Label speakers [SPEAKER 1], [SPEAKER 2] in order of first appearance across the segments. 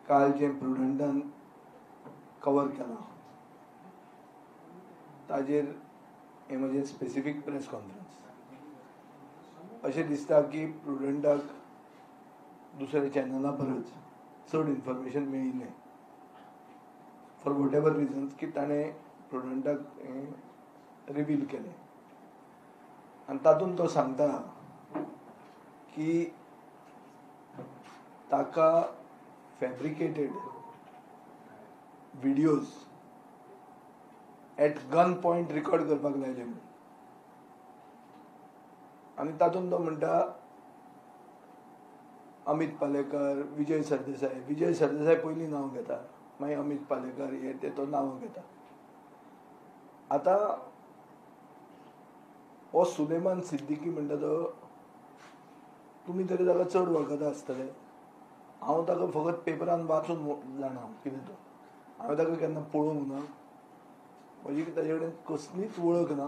[SPEAKER 1] काल जे प्रुडंटान कवर केला ताजेर हे म्हणजे स्पेसिफिक प्रेस कॉन्फरन्स अशें दिसता की प्रुडंटाक दुसऱ्या चॅनला परस चड इन्फॉर्मेशन मेळिल्लें फॉर वॉट एवर रिजन्स की ताणें प्रुडंटाक रिवील केलें आनी तातूंत तो सांगता की ताका fabricated videos at gun point record करपाक लायले म्हणून आनी तातूंत तो म्हणटा अमित पालेकर विजय सरदेसाय पयलीं नांव घेता मागीर अमित पालेकर हे ते तो नांव घेता आतां हो सुलेमान सिद्दीकी म्हणटा तो तुमी तरी ताका चड वळखता आसतले हांव ताका फकत पेपरान वाचून जाणा कितें तो हांवें ताका केन्ना पळोवंक ना म्हजी ताजे कडेन कसलीच वळख ना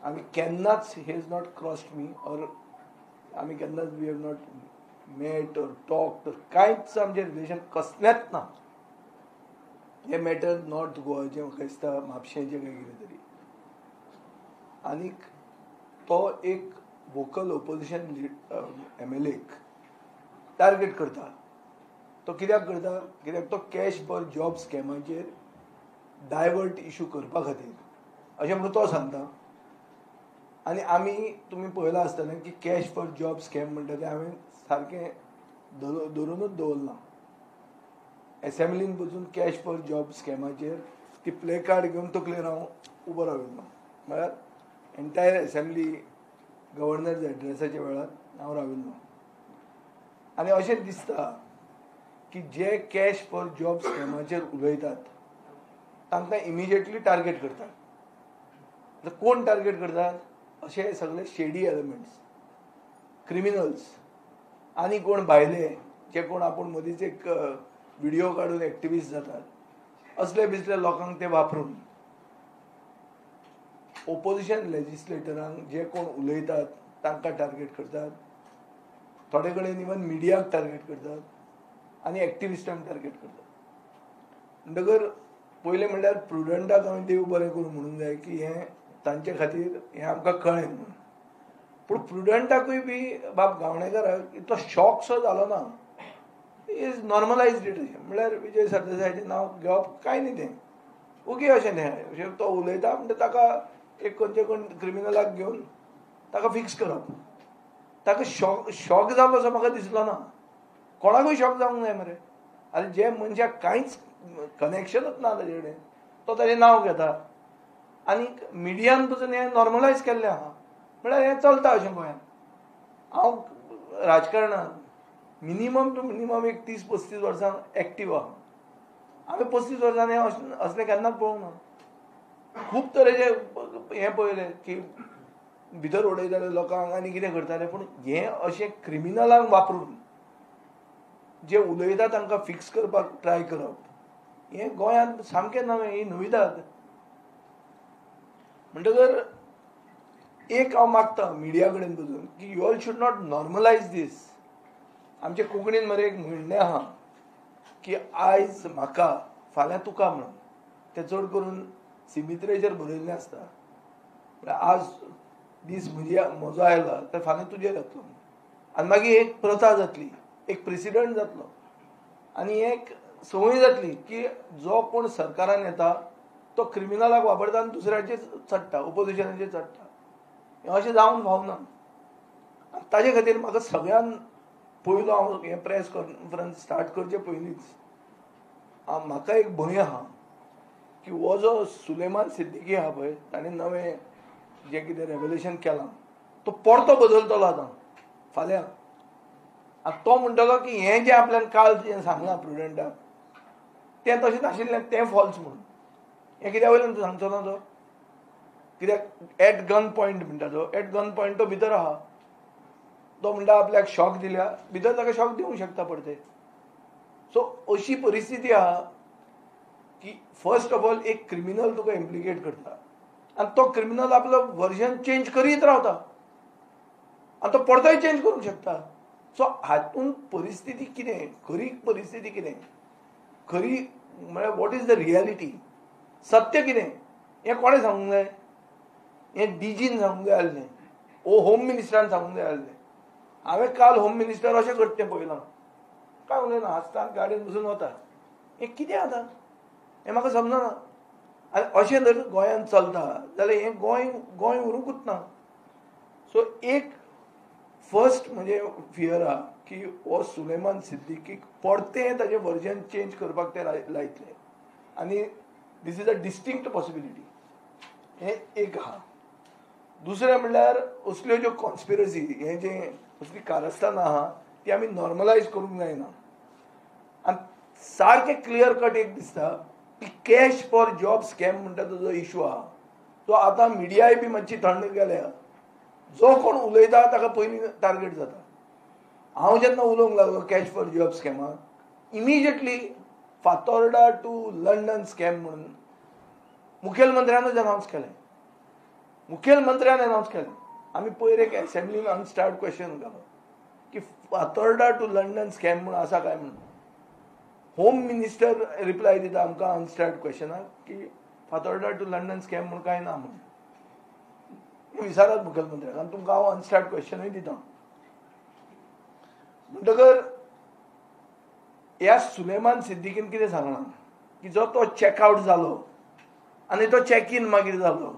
[SPEAKER 1] आमी केन्नाच he is not crossed me or आमी केन्नाच we have not met or talked कांयच आमचें रिलेशन कसलेंच ना हे मॅटर नॉर्थ गोवाचें म्हाका दिसता म्हापशेंचें काय कितें तरी आनीक तो एक वोकल ओपोजिशन MLAक टार्गेट करता तो कित्याक करता कित्याक तो कॅश फॉर जॉब स्कॅमाचेर डायवर्ट इशू करपा खातीर अशें म्हणून तो सांगता आनी आमी तुमी पळयलां आसतलें की कॅश फॉर जॉब स्कॅम म्हणटा तें हांवें सारकें धरूनच दवरलां एसेंब्लीन बसून कॅश फॉर जॉब स्कॅमाचेर ती प्ले कार्ड घेवन तकलेर हांव उबो राविल्लो म्हळ्यार एंटायर एसेंब्ली गव्हर्नर एड्रेसाच्या वेळार हांव राविल्लो आनी अशें दिसता की जे कॅश फॉर जॉब स्कॅमाचेर उलयतात तांकां इमिजिएटली टार्गेट करतात कोण टार्गेट करतात अशे सगळे शेडी एलिमेंट्स क्रिमिनल्स आनी कोण भायले जे कोण आपूण मदींच एक व्हिडिओ काडून एक्टिविस्ट जातात असले बिसले लोकांक ते वापरून ओपोजिशन लेजिस्लेटरांक जे कोण उलयतात तांकां टार्गेट करतात थोडे कडेन इवन मिडियाक टार्गेट करतात आनी एक्टिविस्टांक टार्गेट करतात म्हणटकर पयलें म्हणल्यार प्रुडंटाक हांवें देव बरें करूं म्हणूंक जाय की हें तांचे खातीर हें आमकां कळ्ळें म्हणून पूण प्रुडंटाकूय बी बाब गावणेकाराक इतलो शॉक सो जालो ना इज नॉर्मलायज्ड इट अशें म्हणल्यार विजय सरदेसायाचें नांव घेवप कांय न्ही तें ओके अशें तें अशें तो उलयता म्हणजे ताका एक खंयचे कोण क्रिमिनलाक घेवन ताका फिक्स करप ताका शॉक जालो असो म्हाका दिसलो ना कोणाकूय शॉक जावंक जाय मरे आनी जे मनशाक कांयच कनेक्शनूच ना ताजे कडेन तो ताजें नांव घेता आनी मिडियान पसून हें नॉर्मलायज केल्लें आहा म्हळ्यार हें चलता अशें गोंयांत हांव राजकारणांत मिनिमम टू मिनिमम एक 30-35 वर्सां एक्टीव आहा हांवें 35 वर्सांनी असलें केन्नाच पळोवंक ना खूब तरेचे हें पळयलें की भितर उडयताले लोकांक आनी कितें करताले पूण हें अशें क्रिमिनलांक वापरून जे उलयता तांकां फिक्स करपाक ट्राय करप हें गोंयांत सामकें नवें ही नविदाद म्हणटकर एक हांव मागता मिडिया कडेन बसून की you all should not normalise दीस आमचे कोंकणीन मरे एक म्हणणें आहा की आयज म्हाका फाल्यां तुका म्हणून तें चड करून सिमित्रेचेर बरयल्लें आसता आज दीस म्हजो आयला तर फाल्यां तुजेर येतलो आनी मागीर एक प्रथा जातली एक प्रेसिडंट जातलो आनी एक संवय जातली की जो कोण सरकारान येता तो क्रिमिनलाक वापरता आनी दुसऱ्याचेर चडटा ओपोजिशनाचेर चडटा हें अशें जावंक फावना ताजे खातीर म्हाका सगळ्यान पयलो हांव हें प्रेस कॉन्फरन्स स्टार्ट करचे पयलींच म्हाका एक भंय आहा की हो जो सुलेमान सिद्दीकी आहा पळय ताणें नवें जें कितें रेवल्युशन केलां तो परतो बदलतलो आतां फाल्यां आनी तो म्हणटलो की हें जें आपल्यान काल जें सांगलां प्रुडंटाक तें तशें नाशिल्लें तें फॉल्स म्हणून हें कित्या वयल्यान सांगचो ना तो कित्याक एट गन पॉयंट म्हणटा तो एट गन पॉयंट तो भितर आहा तो म्हणटा आपल्याक शॉक दिल्या भितर ताका शॉक दिवंक शकता परते सो अशी परिस्थिती आहा की फर्स्ट ऑफ ऑल एक क्रिमिनल तुका इम्प्लिकेट करता आनी तो क्रिमिनल आपलो वर्जन चेंज करीत रावता आनी तो परतोय चेंज करूंक शकता सो हातूंत परिस्थिती कितें, खरी परिस्थिती कितें, खरी म्हळ्यार वॉट इज द रियलिटी, सत्य कितें हें कोणें सांगूंक जाय? हें डीजीन सांगूंक जाय आसलें, होम मिनिस्टरान सांगूंक जाय आसलें. हांवें काल होम मिनिस्टर अशें करचें पळयलां, काय उलयना, हांसता गाडयेन बसून वता. हें कितें आतां हें म्हाका समजना. आनी अशें जर गोंयांत चलता जाल्यार हें गोंय उरूंकूच ना. सो एक फर्स्ट म्हणजे फियर आहा की हो सुलेमान सिद्दीकीक परतें ताजें वर्जन चेंज करपाक ते लायतले, आनी this is a distinct possibility. हें एक आहा. दुसरें म्हणल्यार असल्यो ज्यो कॉन्स्पिरसी, हें जें असली कारस्थानां आहा ती आमी नॉर्मलायज करूंक जायना. आनी सारकें क्लियर कट एक दिसता की कॅश फॉर जॉब स्कॅम म्हणटा तो जो इशू आहा तो आतां मिडियाय बी मातशी थंड गेल्या. जो कोण उलयता ताका पयलीं टार्गेट जाता. हांव जेन्ना उलोवंक लागलो कॅश फॉर जॉब स्कॅमाक, immediately Fatorda to London scam म्हणून मुखेलमंत्र्यानूच अनावन्स केलें. मुखेलमंत्र्यान अनावन्स केलें. आमी पयर एक असेंब्लीन अनस्टार्ड क्वेश्चन घालो की फातोर्डा टू लंडन स्कॅम म्हणून आसा काय म्हणून. होम मिनिस्टर रिप्लाय दिता आमकां अनस्टार्ड क्वेश्चनाक की फातोर्डा टू लंडन स्कॅम म्हणून कांय ना म्हणून. विचारात मुखेलमंत्र्याक आनी तुमकां हांव अनस्टार्ड क्वेश्चनूय दिता. म्हणटकर ह्या सुलेमान सिद्दीकीन कितें सांगलां की जो तो चॅकआउट जालो आनी तो चॅक इन मागीर जालो,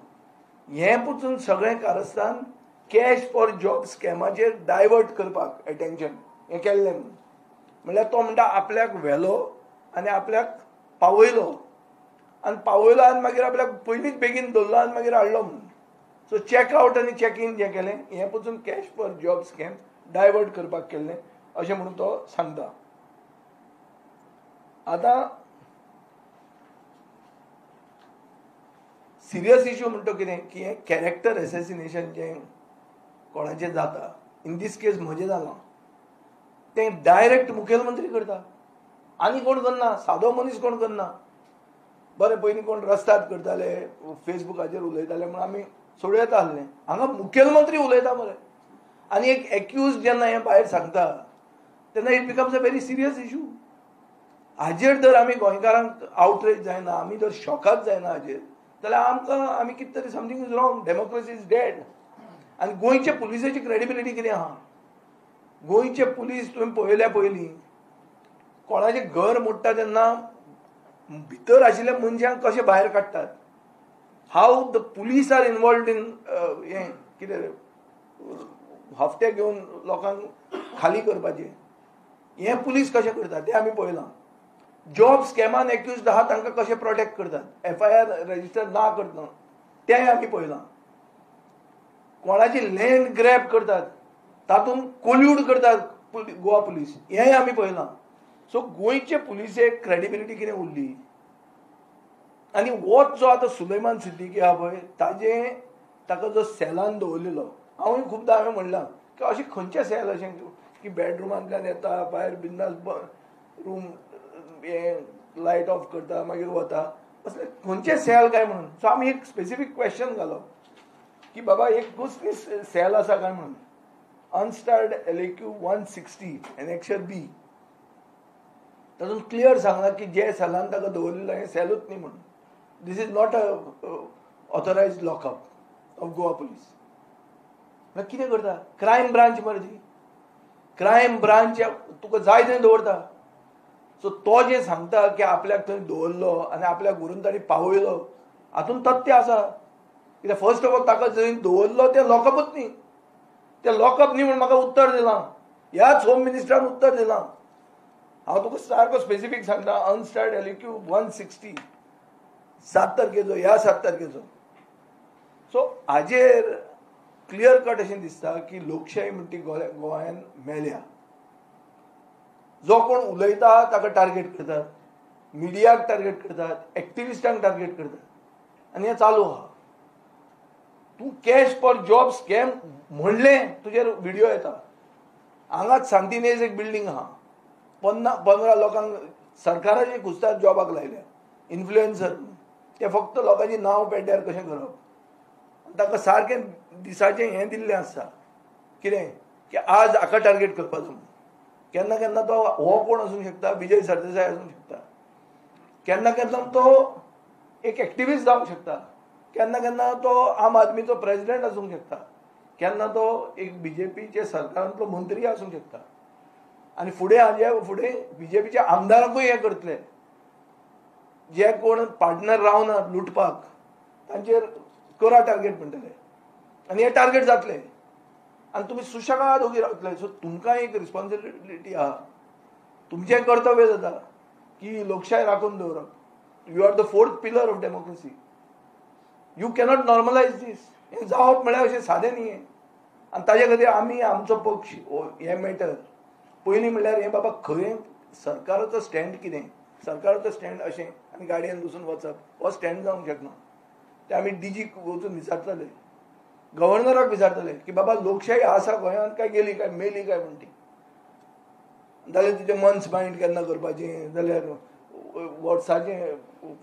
[SPEAKER 1] हें पसून सगळें कारस्थान कॅश फॉर जॉब स्कॅमाचेर डायवर्ट करपाक एटेन्शन हें केल्लें म्हणून. म्हणल्यार तो म्हणटा आपल्याक व्हेलो आनी आपल्याक पावयलो आनी मागीर आपल्याक पयलींच बेगीन धरलो आनी मागीर हाडलो म्हणून. सो चॅकआउट आनी चॅक इन जें केलें हें पसून cash for job scam divert करपाक केल्लें अशें म्हणून तो सांगता. आतां सिरियस इशू म्हणटा कितें की हें कॅरेक्टर एसेसिनेशन जें कोणाचें जाता, इन दीस केस म्हजें जालां, तें डायरेक्ट मुखेलमंत्री करता. आनी कोण करना, सादो मनीस कोण करना. बरें पयलीं कोण रस्त्यार करताले, फेसबुकाचेर उलयताले म्हणून आमी सोडूं येता आसलें. हांगा मुखेलमंत्री उलयता मरे, आनी एक एक्यूज जेन्ना हें भायर सांगता तेन्ना it becomes a very serious issue. हाजेर जर आमी गोंयकारांक आवटरेज जायना, आमी जर शॉकाद जायना हाजेर, जाल्यार आमी कितें तरी something is wrong. Democracy is dead. आनी गोंयचे पुलिसाची क्रेडिबिलिटी कितें आहा? गोंयचे पुलीस तुवें पळयल्या पयलीं कोणाचें घर मोडटा तेन्ना भितर आशिल्ल्या मनशांक कशे भायर काडटात, हाव द पुलीस आर इनवॉल्वड इन हें कितें हफ्ते घेवन लोकांक खाली करपाचें, हें पुलीस कशें करता तें आमी पळयलां. जॉब स्कॅमान एक्युज्ड आहा तांकां कशें प्रोटेक्ट करतात, FIR रजिस्टर ना करतना तेंय आमी पळयलां. कोणाची लँड ग्रॅब करतात तातूंत कोल्यूड करतात गोवा पुलीस, हेंय आमी पळयलां. सो गोंयचे पुलिसेक क्रेडिबिलिटी कितें उरली. आनी होच जो आतां सुलेमान सिद्दीकी आहा पळय ताका जो सेलान दवरलेलो, हांवूय खुबदां हांवें म्हणलां की अशें खंयचें सेल अशें की बेडरुमांतल्यान येता, भायर बिंदास रूम हें लायट ऑफ करता मागीर वता, असलें खंयचें सेल काय म्हणून. सो आमी एक स्पेसिफीक क्वेश्चन घालो की बाबा एक कसली सेल आसा काय म्हणून. अनस्टार्ड LAQ 160 एनेक्शर B तातूंत क्लियर सांगला की जे सेलान ताका दवरलेलो हें सेलूच न्ही म्हणून. This is not a authorised lockup of Goa police. मागीर कितें करता? क्रायम ब्रांच मरे ती. क्रायम ब्रांच तुका जाय थंय दवरता. सो तो जें सांगता की आपल्याक थंय दवरलो आनी आपल्याक व्हरून ताणी पावयलो, हातूंत तथ्य आसा. कित्याक फर्स्ट ऑफ ऑल ताका जंय दवरलो तें लॉकअपच न्ही. तें लॉकअप न्ही म्हणून म्हाका उत्तर दिलां. ह्याच होम मिनिस्टरान उत्तर दिलां. हांव तुका सारको स्पेसिफीक सांगता. अनस्टार्ड LAQ 160 7 तारखेचो, ह्या 7 तारखेचो. सो हाजेर क्लियर कट अशें दिसता की लोकशाही म्हणटा ती गोंयांत मेल्या. जो कोण उलयता ताका टार्गेट करतात, मिडियाक टार्गेट करतात, एक्टिविस्टांक टार्गेट करतात, आनी हें चालू आहा. तूं कॅश फॉर जॉब स्कॅम म्हणलें तुजेर व्हिडिओ येता. हांगाच सांतिनेज एक बिल्डींग आहा, 15 लोकांक सरकाराचे घुसतात जॉबाक लायल्या, इन्फ्लुएन्सर. ते फक्त लोकांची नांव पेड्ड्यार कशें करप. ताका सारकें दिसाचें हें दिल्लें आसता कितें की आज हाका टार्गेट करपाचो. केन्ना केन्ना तो हो कोण आसूंक शकता, विजय सरदेसाय आसूंक शकता, केन्ना केन्ना तो एक एक्टिविस्ट जावंक शकता, केन्ना केन्ना तो आम आदमीचो प्रेसिडेंट आसूंक शकता, केन्ना तो एक बीजेपीचे सरकारांतलो मंत्री आसूंक शकता. आनी फुडें हाजे फुडें बीजेपीचे आमदाराकूय हे करतले, जे कोण पार्टनर रावनात लुटपाक तांचेर करा टार्गेट म्हणटले आनी हे टार्गेट जातले आनी तुमी सुशेगाद ओगी रावतले. सो तुमकां एक रिस्पॉन्सिबिलिटी आहा, तुमचें कर्तव्य जाता की लोकशाय राखून दवरप. You are the fourth pillar of democracy. You cannot normalise this. हें जावप म्हळ्यार अशें सादें न्ही हें. आनी ताजे खातीर आमी आमचो पक्ष हें मॅटर पयलीं म्हणल्यार हें बाबा खरें सरकाराचो स्टँड कितें, सरकाराचो स्टँड अशें आनी गाडयेन बसून वचप हो स्टँड जावंक शकना. ते आमी डीजीक वचून विचारतले, गव्हर्नराक विचारतले की बाबा लोकशाही आसा गोंयांत काय गेली काय मेली काय म्हण ती. जाल्यार तुजें मंच मायंड केन्ना करपाचें, जाल्यार वर्साचें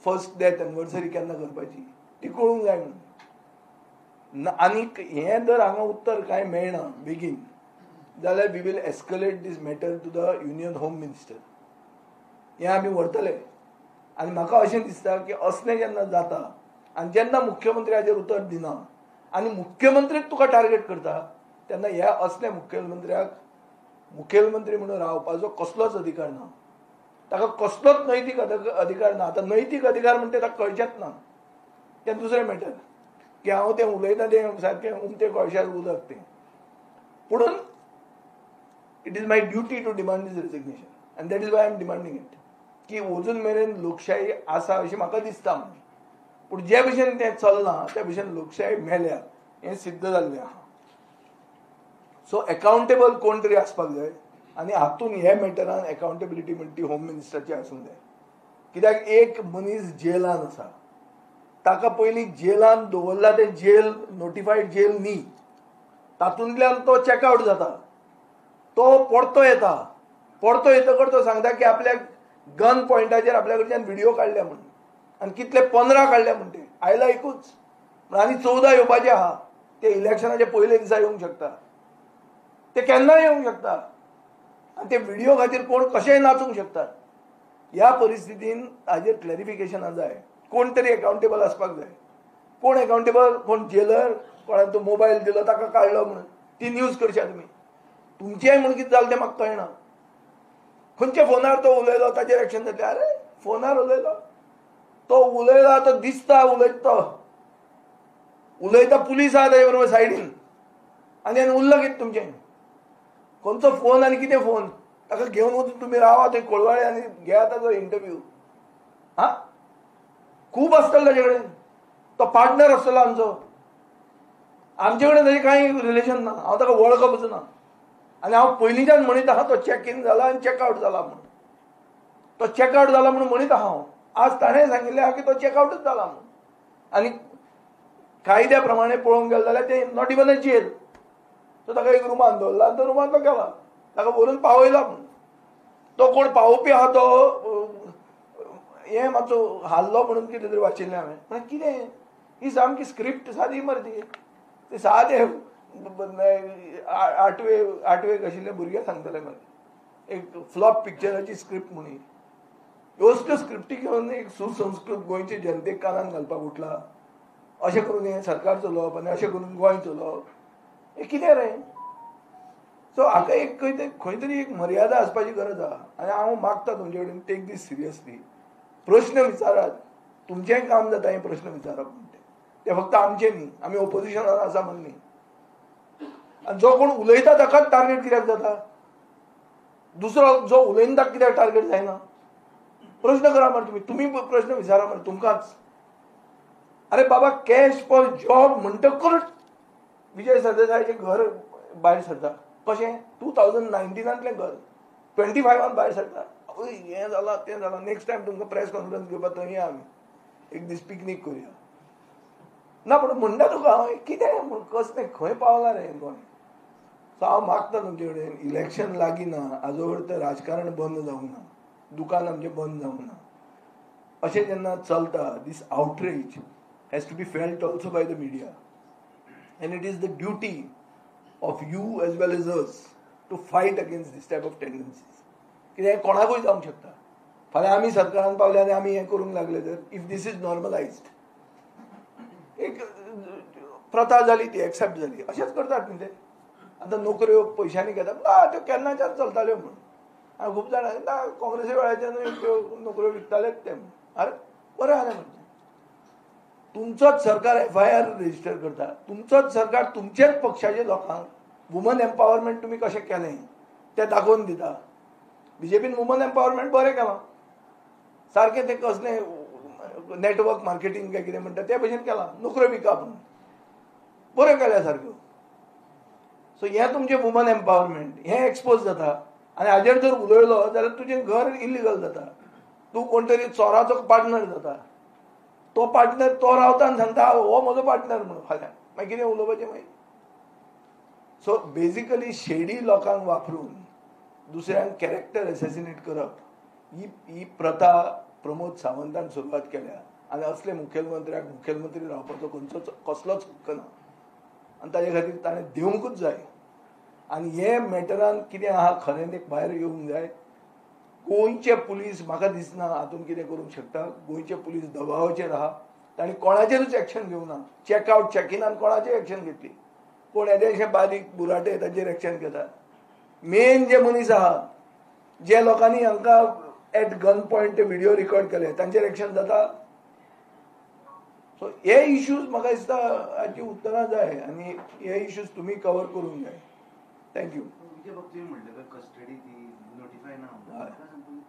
[SPEAKER 1] फर्स्ट डेथ एनिवर्सरी केन्ना करपाची ती कळूंक जाय म्हणून. आनीक हें जर हांगा उत्तर कांय मेळना बेगीन जाल्यार we will escalate this matter to the union home minister. हें आमी व्हरतले. आनी म्हाका अशें दिसता की असलें जेन्ना जाता आनी जेन्ना मुख्यमंत्री हाजेर उतर दिना आनी मुख्यमंत्रीक तुका टार्गेट करता तेन्ना ह्या असल्या मुख्यमंत्र्याक मुख्यमंत्री म्हणून रावपाचो कसलोच अधिकार ना. ताका कसलोच नैतीक अधिकार ना. आतां नैतीक अधिकार म्हणटा ताका कळचेंच ना. तें दुसरें मॅटर की हांव तें उलयता तें सारकें उमतें कळशार उदक तें. पुणून it is my duty to demand this resignation and that is why I am demanding it. की अजून मेरेन लोकशाही आसा अशें म्हाका दिसता. पूण जे भशेन तें चलना त्या भशेन लोकशाही मेल्या हें सिद्ध जाल्लें आहा. सो एकावंटेबल कोण तरी आसपाक जाय आनी हातून हे मॅटरान एकावंटेबिलिटी म्हणटा ती होम मिनिस्टराची आसूंक जाय. कित्याक एक मनीस जेलान आसा, ताका पयलीं जेलान दवरला तें जेल नोटिफायड जेल न्ही, तातूंतल्यान तो चॅकआउट जाता, तो परतो येता. परतो येतकच तो सांगता की आपल्याक गन पॉयंटाचेर आपल्या कडच्यान व्हिडिओ काडल्या म्हणून आनी कितले 15 काडल्या म्हणून. ते आयला एकूच आनी 14 येवपाचे आहा. ते इलेक्शनाचे पयले दिसा येवंक शकता, ते केन्नाय येवंक शकता आनी ते व्हिडिओ खातीर कोण कशेंय नाचूंक शकतात. ह्या परिस्थितीन हाजेर क्लॅरिफिकेशनां जाय. कोण तरी एकावंटेबल आसपाक जाय. कोण एकावंटेबल, कोण जेलर, कोणाक तो मोबायल दिलो ताका काडलो म्हणून ती न्यूज करशा तुमी. तुमचेंय म्हणून कितें जालें तें म्हाका कळना. खंयच्या फोनार तो उलयलो ताचेर एक्शन जातलें. अरे फोनार उलयलो, तो उलयला तो दिसता उलयता पुलीस आहा ताजे बरोबर सायडीन आनी उरलं कितें तुमचें. खंयचो फोन आनी कितें फोन ताका घेवन वचून तुमी रावा थंय कोळवाळे आनी घेया ताचो इंटरव्यू. हा खूब आसतलो ताजे कडेन. तो पार्टनर आसतलो आमचो. आमचे कडेन ताजें कांय रिलेशन ना. हांव ताका वळखूच ना आनी हांव पयलींच्यान म्हणीत आहा तो चॅक इन जाला आनी चॅकआउट जाला म्हणून. तो चॅकआउट जाला म्हणून म्हणीत आहा हांव. आज ताणें सांगिल्लें आहा की तो चॅकआउटूच जाला म्हणून. आनी कायद्या प्रमाणे पळोवंक गेलो जाल्यार तें नॉट इवन अ जेल. तो ताका एक रुमान दवरला आनी तो रुमान तो गेला. ताका व्हरून पावयला म्हणून. तो कोण पावोवपी आहा तो हें मातसो हाल्लो म्हणून कितें तरी वाचिल्लें हांवें. म्हळ्यार कितें ही सामकी स्क्रिप्ट सादी मरे ती. ते सादें 8वेक आशिल्ले भुरगे सांगतले मरे एक फ्लॉप पिक्चराची स्क्रिप्ट म्हणून. ह्योच स्क्रिप्टी घेवन एक सुसंस्कृत गोंयचे जनतेक कानान घालपाक उठला. अशें करून हें सरकार चलोवप आनी अशें करून गोंय चलोवप हें कितें रे. सो हाका एक खंय तरी एक मर्यादा आसपाची गरज आहा. आनी हांव मागता तुमचे कडेन टेक दीस सिरियसली. प्रश्न विचारात. तुमचेंय काम जाता हे प्रश्न विचारप म्हणटा ते फक्त आमचें न्ही. आमी ओपोजिशनान आसा म्हण न्ही. आनी जो कोण उलयता ताकाच टार्गेट कित्याक जाता. दुसरो जो उलयना ताका कित्याक टार्गेट जायना. प्रश्न करा मरे तुमी प्रश्न विचारा मरे तुमकांच. अरे बाबा कॅश फॉर जॉब म्हणटकच विजय सरदेसायचें घर भायर सरता. कशें 2019तलें घर 25 भायर सरता. हें जालां तें जालां. नेक्स्ट टायम तुमकां प्रेस कॉन्फरन्स घेवपाक थंय या आमी. एक दीस पिकनीक करुया. ना पूण म्हणटा तुका हांव कितें म्हूण कसलें खंय पावलां रे गोंय. सो हांव मागता तुमचे कडेन इलेक्शन लागीं ना हाजो अर्थ राजकारण बंद जावंक ना. दुकान आमचें बंद जावंक ना. अशें जेन्ना चलता दीस outreach has to be felt also by the media and it is the duty of you as well as us to fight against this type of tendencies. कित्याक कोणाकूय जावंक शकता. फाल्यां आमी सरकारान पावले आनी आमी हें करूंक लागले तर इफ दिस इज नॉर्मलायज्ड एक प्रथा जाली ती एक्सेप्ट जाली अशेंच करतात न्ही ते. आतां नोकऱ्यो पयशांनी घेतात ना त्यो केन्नाच्याच चलताल्यो म्हणून. आनी खूब जाणां ना काँग्रेसी वेळाच्यान त्यो नोकऱ्यो विकतालेच ते म्हणून. अरे बरें जालें म्हणजे तुमचोच सरकार FIR रजिस्टर करता. तुमचोच सरकार तुमचेच पक्षाच्या लोकांक वुमन एम्पावरमेंट तुमी कशें केलें तें दाखोवन दिता. BJPन वुमन एम्पावरमेंट बरें केलां. सारकें तें कसलें नेटवर्क मार्केटिंग काय कितें म्हणटा ते भशेन केलां. नोकऱ्यो विका म्हणून बऱ्यो केल्या सारक्यो. सो हें तुमचें वुमन एम्पावरमेंट हें एक्सपोज जाता आनी हाजेर जर उलयलो जाल्यार तुजें घर इल्लिगल जाता. तूं कोण तरी चोराचो पार्टनर जाता. तो पार्टनर तो रावता आनी सांगता हो म्हजो पार्टनर म्हणून फाल्यां मागीर कितें उलोवपाचें मागीर. सो बेजिकली शेडी लोकांक वापरून दुसऱ्यांक कॅरेक्टर एसेसिनेट करप ही प्रथा प्रमोद सावंतान सुरवात केल्या. आनी असले मुखेलमंत्र्याक मुखेलमंत्री रावपाचो खंयचोच कसलोच हक्क ना आनी ताजे खातीर ताणें दिवंकूच जाय. आनी हे मॅटरान कितें आहा खरें तें भायर येवंक जाय. गोंयचे पुलीस म्हाका दिसना हातूंत कितें करूंक शकता. गोंयचे पुलीस दबावाचेर आहा. तांणी कोणाचेरूच एक्शन घेवंक ना. चॅकआउट चॅकिनान कोणाचेर एक्शन घेतली. कोण येदेशे बारीक बुराटे ताचेर एक्शन घेता. मेन जे मनीस आहा जे लोकांनी हांकां एट गन पॉयंट ते व्हिडिओ रिकॉर्ड केले तांचेर एक्शन जाता. सो हे इश्यूज म्हाका दिसता हाची उत्तरां जाय आनी हे इश्यूज तुमी कवर करूंक जाय. थँक्यू.
[SPEAKER 2] विजय बाब तुम्ही म्हटलं का कस्टडी ती नोटिफाय ना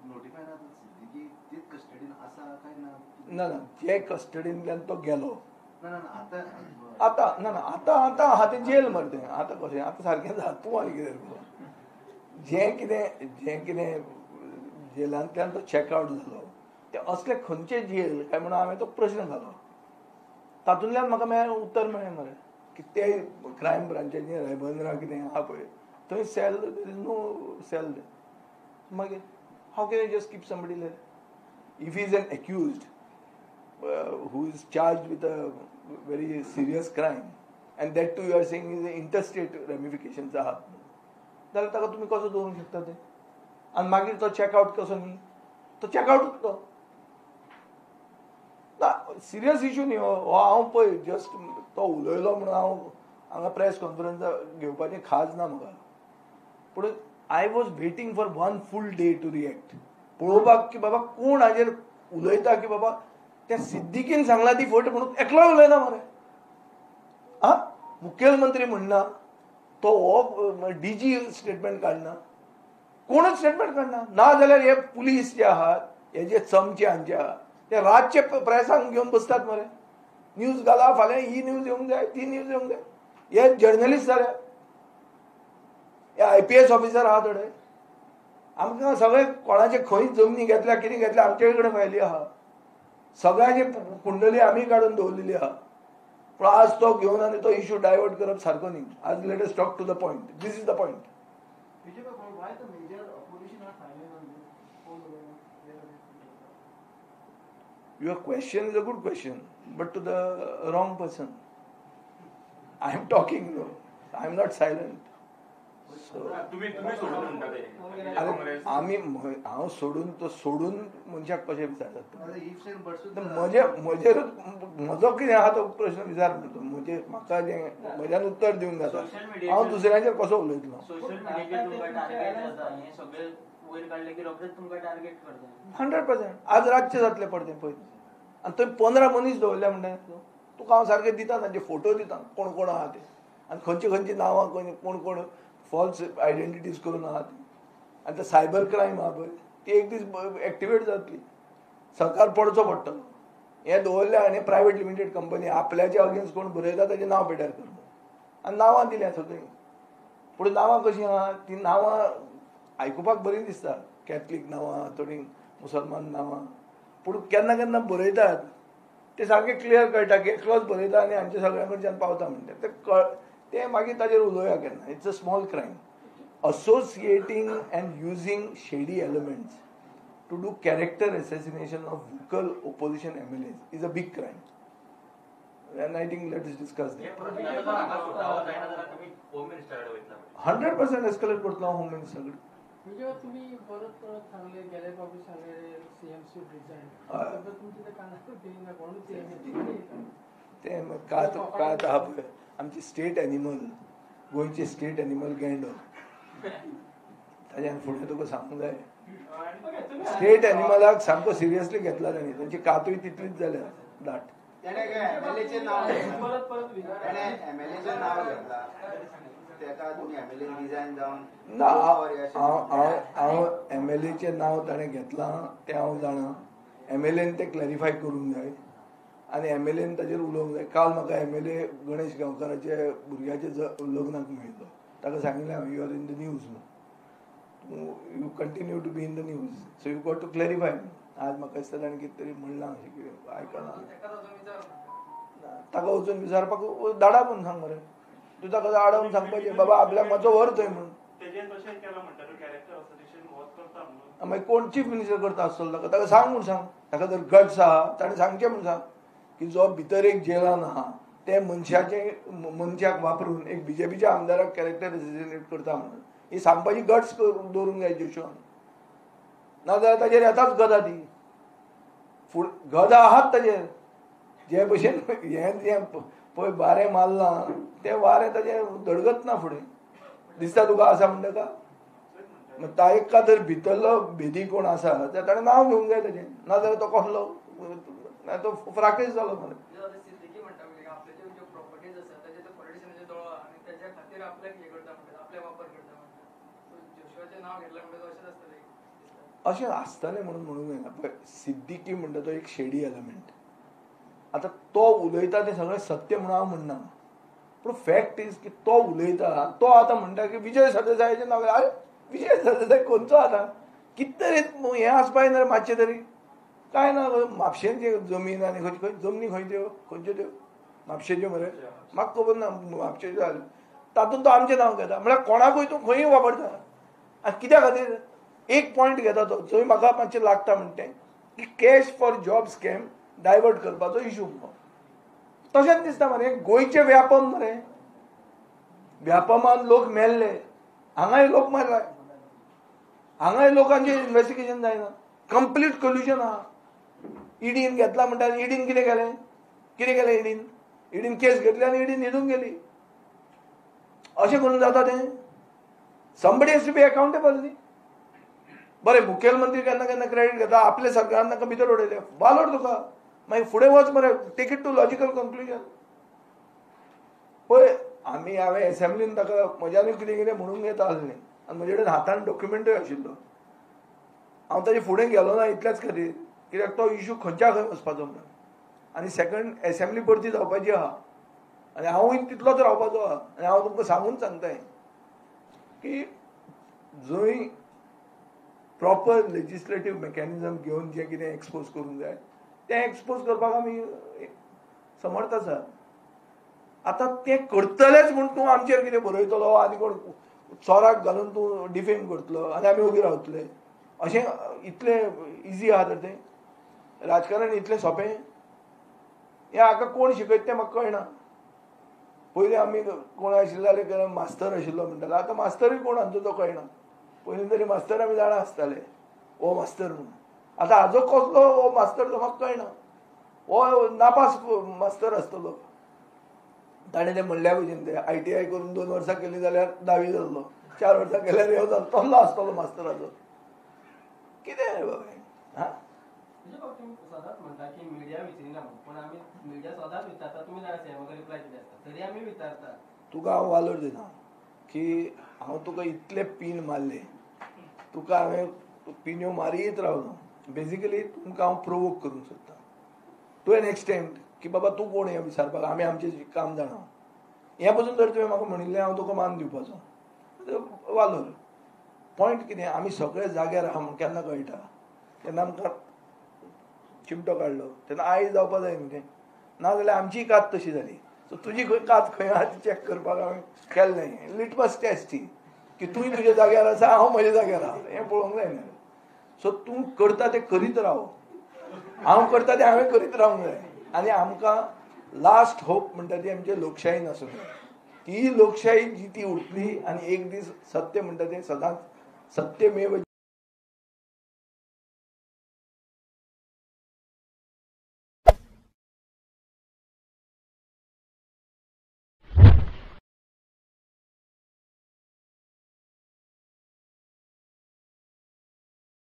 [SPEAKER 2] नोटिफाय ना तीच कस्टडीन आसा काय ना.
[SPEAKER 1] ना ना जे कस्टडींतल्यान तो गेलो
[SPEAKER 2] ना ना आता
[SPEAKER 1] आतां ना ना आतां आतां आहा तें जेल मरे तें आतां कशें आतां सारकें जाता. तूं आनी कितें जें कितें जेलांतल्यान तो चॅकआउट जालो ते असले खंयचे जेल काय म्हणून हांवें तो प्रश्न घालो. तातूंतल्यान म्हाका उत्तर मेळ्ळें मरे की ते क्रायम ब्रांचाचें रायबंद्रा कितें आहा पळय थंय सेल इज नो सेल. मागीर how can you just keep somebody there. If he is an accused who is charged with a very serious crime and that too you are saying is interstate ramifications आहात जाल्यार ताका तुमी कसो दवरूंक शकता ते. आनी मागीर तो चॅकआउट कसो न्ही तो चॅकआउटूच तो सिरियस इश्यू न्ही हो. हांव पळय जस्ट तो उलयलो म्हणून हांव हांगा प्रेस कॉन्फरन्स घेवपाचें खाज ना म्हाका. पूण I was waiting for one full day to react पळोवपाक की बाबा कोण हाजेर उलयता की बाबा त्या सिद्दीकीन सांगला ती फट म्हणून एकलो उलयना मरे. हा मुखेलमंत्री म्हणना तो हो DG स्टेटमेंट काडना कोणच स्टेटमेंट काडना. ना जाल्यार हे पुलीस जे आहात हे जे चमचे हांचे आहात ते रातचे प्रेसांक घेवन बसतात मरे. न्यूज घाला फाल्यां ही न्यूज येवंक जाय ती न्यूज येवंक जाय. हे जर्नलिस्ट जाले हे IPS ऑफिसर आहा थोडे. आमकां सगळें कोणाचे खंय जमनी घेतल्या कितें घेतल्या आमचे कडेन फायली आहा. सगळ्यांची कुंडली आमी काडून दवरलेली आहा. पूण आज तो घेवन आनी तो इश्यू डायवर्ट करप सारको न्ही. आज let us talk to the point. This is the point. Your question is a good question, but to the wrong person. I am talking, no. I am not silent. आम्ही हांव सोडून तो सोडून मनशाक कशें विचारतात. म्हजो कितें आहा तो प्रश्न विचार म्हणटा. म्हणजे म्हाका जें म्हज्यान उत्तर दिवंक जाता हांव दुसऱ्याचेर कसो उलयतलो. 100% आज रातचें जातलें पडटें पळय आनी थंय 15 मनीस दवरल्या म्हणटा तुका हांव सारकें दिता तांचे फोटो दिता कोण कोण आहा ते आनी खंयची खंयची नांवां कोण कोण फॉल्स आयडेंटिटीज करून आहात. आनी ते सायबर क्रायम आहा पळय ती एक दीस एक्टिवेट जातली. सरकार पडचो पडटलो. हें दवरलें आनी प्रायवेट लिमिटेड कंपनी आपल्याच्या अगेन्स्ट कोण बरयता ताचें नांव पिड्यार करता आनी नांवां दिल्या सगळीं. पूण नांवां कशीं आहा ती नांवां आयकुपाक बरीं दिसता. कॅथलीक नांवां थोडीं मुसलमान नांवां पूण केन्ना केन्ना बरयतात ते सारकें क्लियर कळटा की एकलोच बरयता आनी हांचे सगळ्यां कडच्यान पावता म्हणटा ते मागीर ताजेर उलोवया केन्ना. It's a small crime. Associating and using shady elements to do character assassination of vocal opposition MLAs is a big crime. and I think let's discuss that. 100% escalate करतलो होम मिनिस्टर कडेन.
[SPEAKER 3] विजय तुम्ही परत सांगले गेले बाबू सांगले सीएम शूड रिजाइन. तुमचे ते कानार फिलिंग ना कोण सीएम
[SPEAKER 1] ते काय हा पळय आमची स्टेट एनिमल गोंयचे स्टेट एनिमल गेंडो ताज्यान फुडें तुका सांगूंक जाय स्टेट एनिमलाक सामको सिरियसली घेतला तांणी तांची कातूय तितलीच जाल्या दाट.
[SPEAKER 2] एमएलएचे नाव घेतला तेका तुम्ही एमएलए रिजाइन जावन
[SPEAKER 1] ना हांव एमएलएचें नांव ताणें घेतलां तें हांव जाणा. एमएलएन तें क्लॅरिफाय करूंक जाय आनी एमएलएन ताजेर उलोवंक जाय. काल म्हाका एमएलए गणेश गांवकाराचे भुरग्याचे लग्नाक मेळिल्लो ताका सांगिल्लें हांवें you are in the news you continue to be in the news so you got to clarify. आज म्हाका दिसता ताणें कितें तरी म्हणलां अशें कितें आयकना ताका वचून विचारपाक धाडा पूण सांग मरे तूं ताका आडावन सांगपाचें बाबा आपल्याक मातसो व्हर थंय म्हणून. मागीर कोण चीफ मिनिस्टर करता आसतलो ताका सांग म्हूण सांग. ताका जर गट्स आहा ताणें सांगचें म्हूण सांग की जो भितर एक जेलान आहा ते मनशाक वापरून एक बीजेपीच्या आमदाराक कॅरेक्टर एसिसिनेट करता म्हणून ही सांगपाची गट्स दवरूंक जाय जोशुआन. नाजाल्यार ताजेर येताच गदा ती गदा आहात ताजेर जे भशेन हें पळय वारें मारलां तें वारें ताजें धडगत ना फुडें दिसता तुका आसा म्हणटा का. ताका जर भितरलो भेदी कोण आसा जाल्यार ताणें नांव घेवंक जाय ताजें नाजाल्यार तो कसलो तो फ्राकेश जालो मरे. अशें आसतलें म्हणून म्हणूंक जायना पळय. सिद्दीकी म्हणटा तो एक शेडी एलिमेंट. आतां तो उलयता तें सगळें सत्य म्हणून हांव म्हणना पूण फॅक्ट इज की तो उलयता तो आतां म्हणटा की विजय सरदेसायाचें नांव अरे विजय सरदेसाय खंयचो आतां कितें तरी हें आसपाक जाय मातशें तरी काय ना. म्हापशेंचे जमीन आनी खंय जमनी खंयच्यो खंयच्यो त्यो म्हापशेच्यो मरे म्हाका खबर ना म्हापशेच्यो जाल्यो तातूंत तो आमचें नांव घेता म्हळ्यार कोणाकूय तूं खंयूय वापरता. आनी कित्या खातीर एक पॉयंट घेता तो जंय म्हाका मातशें लागता म्हणटा की cash for job scam divert करपाचो इशू तशेंच दिसता मरे. गोंयचे व्यापम मरे व्यापमान लोक मेल्ले हांगाय लोक मारला हांगाय लोकांचें इन्व्हेस्टिगेशन जायना. कंप्लीट कल्युजन आहा. ईडीन घेतला म्हणटा ईडीन कितें केलें ईडीन केस घेतली आनी ईडीन न्हिदून गेली. अशें करून जाता तें. Somebody has to be accountable न्ही. बरें मुखेलमंत्री केन्ना केन्ना क्रेडीट घेता आपल्या सरकारान ताका भितर उडयलें वालोड तुका मागीर फुडें वच मरे take it to logical conclusion. पळय हांवें एसेंब्लीन ताका म्हज्यानूय कितें कितें म्हणूंक येता आसलें आनी म्हजे कडेन हातान डॉक्युमेंटूय आशिल्लो. हांव ताजे फुडें गेलो ना इतल्याच खातीर कित्याक तो इशू खंयच्या खंय वचपाचो म्हणून. आनी सेकंड एसेंब्ली परती जावपाची आहा आनी हांवूय तितलोच रावपाचो आहा. आनी हांव तुमकां सांगून सांगताय की जंय प्रॉपर लेजिस्लेटीव मेकॅनिझम घेवन जें कितें एक्सपोज करूंक जाय तें एक्सपोज करपाक आमी समर्थ आसा. आतां तें करतलेच म्हूण तूं आमचेर कितें बरयतलो आनी कोण चोराक घालून तूं डिफेम करतलो आनी आमी ओगी रावतले अशें इतलें इजी आहा तर तें राजकारण इतलें सोंपें. हें हाका कोण शिकयता तें म्हाका कळना. पयलीं आमी कोण आशिल्लो जाल्यार मास्तर आशिल्लो म्हणटालो आतां मास्तरूय कोण हांचो तो कळना. पयलीं तरी मास्तर आमी जाणा आसताले हो मास्तर म्हणून. आतां हाजो कसलो हो मास्तर तो म्हाका कळना. हो नापास मास्तर आसतलो. ताणें तें म्हणल्या भशेन तें ITI करून 2 वर्सां केलीं जाल्यार 10वी जाल्लो 4 वर्सां केल्यार ह्यो जालो तसलो आसतलो मास्तराचो. कितें रे बाबा.
[SPEAKER 3] सदांच म्हणटा की मिडिया विचारिना पूण आमी मिडिया सदांच विचारता तुमी जाणा सेवाक रिप्लाय कितें आसता तरी आमी विचारता.
[SPEAKER 1] तुका हांव वालोर दिना की हांव तुका इतले पीन मारले तुका हांवें पिन्यो मारीत रावलो. बेजिकली तुमकां हांव प्रोवोक करूंक सोदता टू एन एक्सटेंट की बाबा तूं कोण हें विचारपाक आमी आमचें काम जाणा. हें पसून जर तुवें म्हाका म्हणिल्लें हांव तुका मान दिवपाचो वालोर. पॉयंट कितें आमी सगळे जाग्यार आहा म्हूण केन्ना कळटा तेन्ना आमकां चिमटो काडलो तेन्ना आयज जावपा जाय न्ही तें. नाजाल्यार आमची कात तशी जाली. सो तुजी खंय कात खंय आहा ती चॅक करपाक हांवें केल्लें लिटमस टेस्ट ही की तुवें तुज्या जाग्यार आसा हांव म्हज्या जाग्यार आहा हें पळोवंक जायना. सो तूं करता तें करीत राव हांव करता तें हांवें करीत रावंक जाय. आनी आमकां लास्ट होप म्हणटा ती आमची लोकशायेन आसूं ती लोकशाही जी ती उरतली आणि एक दीस सत्य म्हणटा तें सदांच सत्यमेव